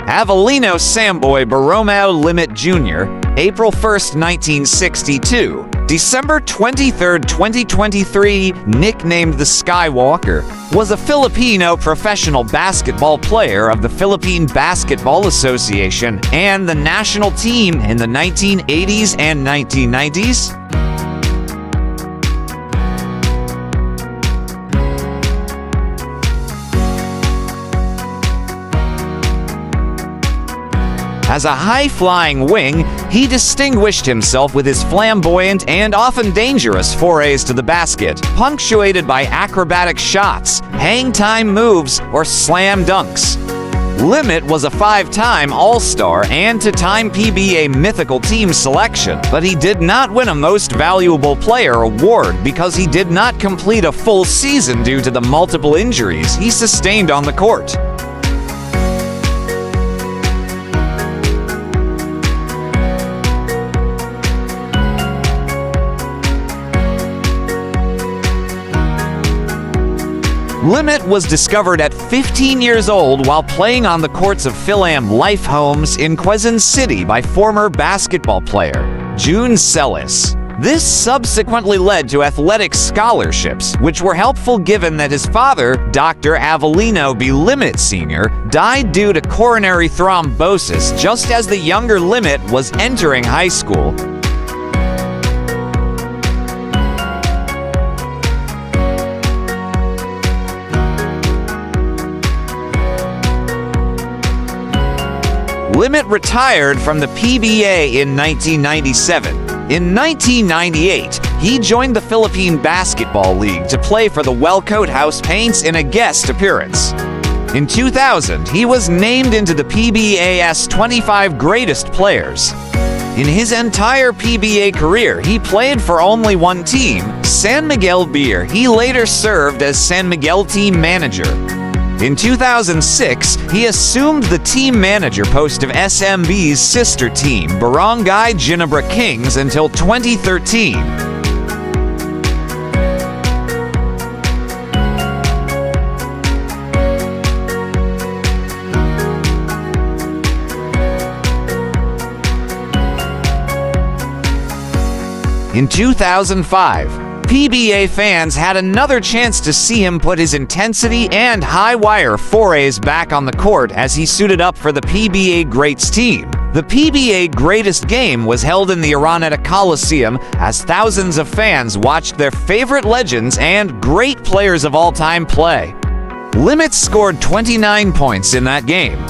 Avelino Samboy Lim Jr., April 1, 1962. December 23, 2023, nicknamed the Skywalker, was a Filipino professional basketball player of the Philippine Basketball Association and the national team in the 1980s and 1990s. As a high-flying wing, he distinguished himself with his flamboyant and often dangerous forays to the basket, punctuated by acrobatic shots, hang-time moves, or slam dunks. Limit was a 5-time All-Star and two-time PBA Mythical Team selection, but he did not win a Most Valuable Player award because he did not complete a full season due to the multiple injuries he sustained on the court. Limit was discovered at 15 years old while playing on the courts of Philam Life Homes in Quezon City by former basketball player June Celis. This subsequently led to athletic scholarships, which were helpful given that his father, Dr. Avelino B. Limit Sr., died due to coronary thrombosis just as the younger Limit was entering high school. Limit retired from the PBA in 1997. In 1998, he joined the Philippine Basketball League to play for the Wellcoat House Paints in a guest appearance. In 2000, he was named into the PBA's 25 Greatest Players. In his entire PBA career, he played for only one team, San Miguel Beer. He later served as San Miguel team manager. In 2006, he assumed the team manager post of SMB's sister team, Barangay Ginebra Kings, until 2013. In 2005, PBA fans had another chance to see him put his intensity and high-wire forays back on the court as he suited up for the PBA Greats team. The PBA Greatest Game was held in the Araneta Coliseum as thousands of fans watched their favorite legends and great players of all time play. Limit scored 29 points in that game.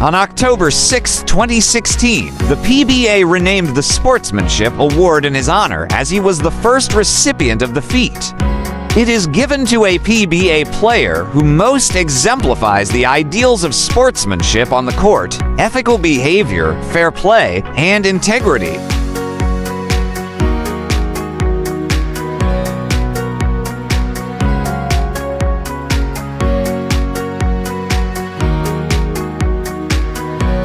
On October 6, 2016, the PBA renamed the Sportsmanship Award in his honor as he was the first recipient of the feat. It is given to a PBA player who most exemplifies the ideals of sportsmanship on the court, ethical behavior, fair play, and integrity.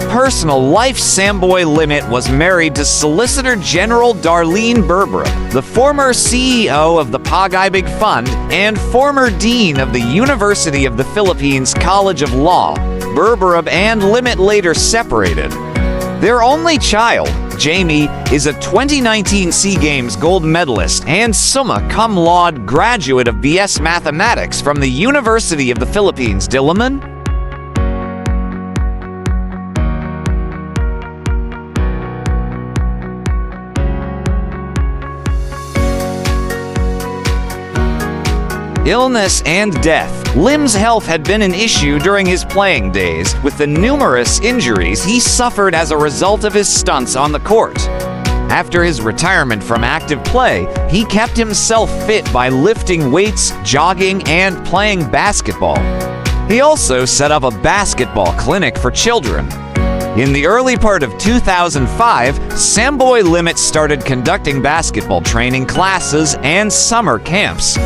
Personal life, Samboy Limit was married to Solicitor General Darlene Berberab, the former CEO of the Pag-ibig Fund and former Dean of the University of the Philippines College of Law. Berberab and Limit later separated. Their only child, Jamie, is a 2019 SEA Games gold medalist and summa cum laude graduate of BS Mathematics from the University of the Philippines, Diliman. Illness and death. Lim's health had been an issue during his playing days, with the numerous injuries he suffered as a result of his stunts on the court. After his retirement from active play, he kept himself fit by lifting weights, jogging, and playing basketball. He also set up a basketball clinic for children. In the early part of 2005, Samboy Limit started conducting basketball training classes and summer camps.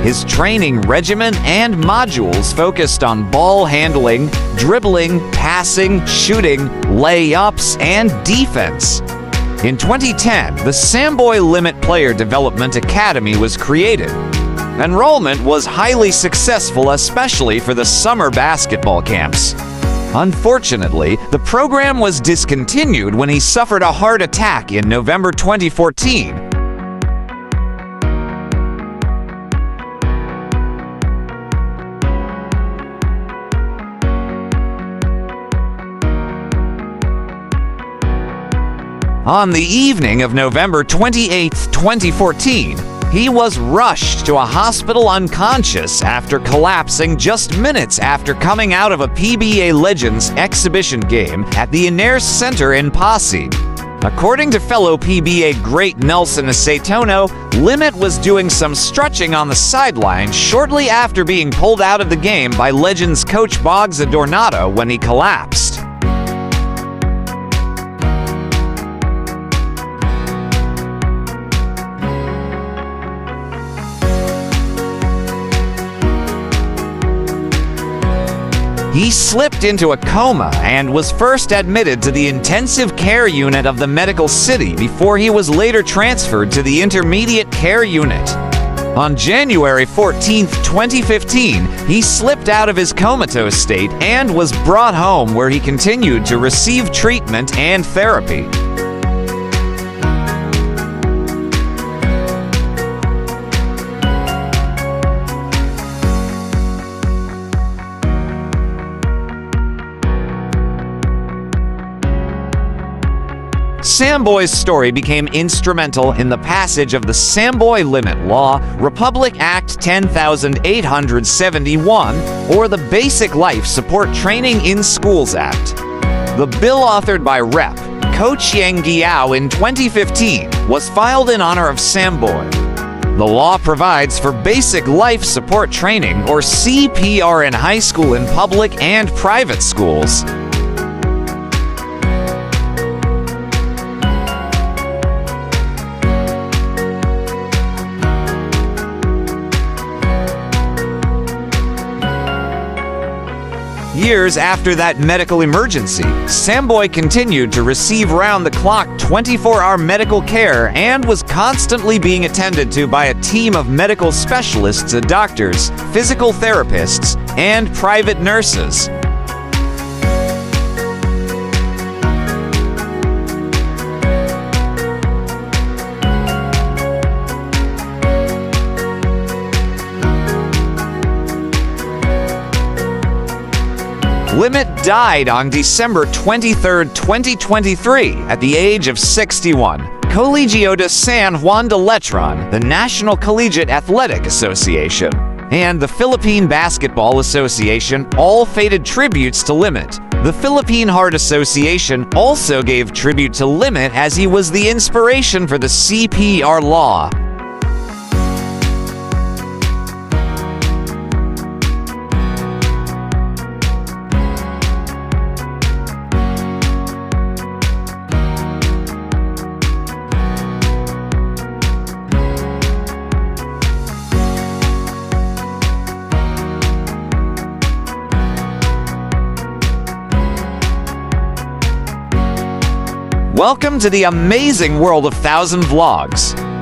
His training regimen and modules focused on ball handling, dribbling, passing, shooting, layups, and defense. In 2010, the Samboy Lim Player Development Academy was created. Enrollment was highly successful, especially for the summer basketball camps. Unfortunately, the program was discontinued when he suffered a heart attack in November 2014. On the evening of November 28, 2014, he was rushed to a hospital unconscious after collapsing just minutes after coming out of a PBA Legends exhibition game at the Inairs Center in Pasig. According to fellow PBA great Nelson Aceitono, Limit was doing some stretching on the sideline shortly after being pulled out of the game by Legends coach Boggs Adornado when he collapsed. He slipped into a coma and was first admitted to the intensive care unit of the medical city before he was later transferred to the intermediate care unit. On January 14, 2015, he slipped out of his comatose state and was brought home, where he continued to receive treatment and therapy. Samboy's story became instrumental in the passage of the Samboy Lim Law, Republic Act 10,871, or the Basic Life Support Training in Schools Act. The bill, authored by Rep. Coach Yang Giao in 2015, was filed in honor of Samboy. The law provides for basic life support training, or CPR, in high school and public and private schools. Years after that medical emergency, Samboy continued to receive round-the-clock 24-hour medical care and was constantly being attended to by a team of medical specialists, doctors, physical therapists, and private nurses. Limit died on December 23, 2023, at the age of 61. Colegio de San Juan de Letran, the National Collegiate Athletic Association, and the Philippine Basketball Association all paid tributes to Limit. The Philippine Heart Association also gave tribute to Limit, as he was the inspiration for the CPR law. Welcome to the amazing world of 1000 Vlogs.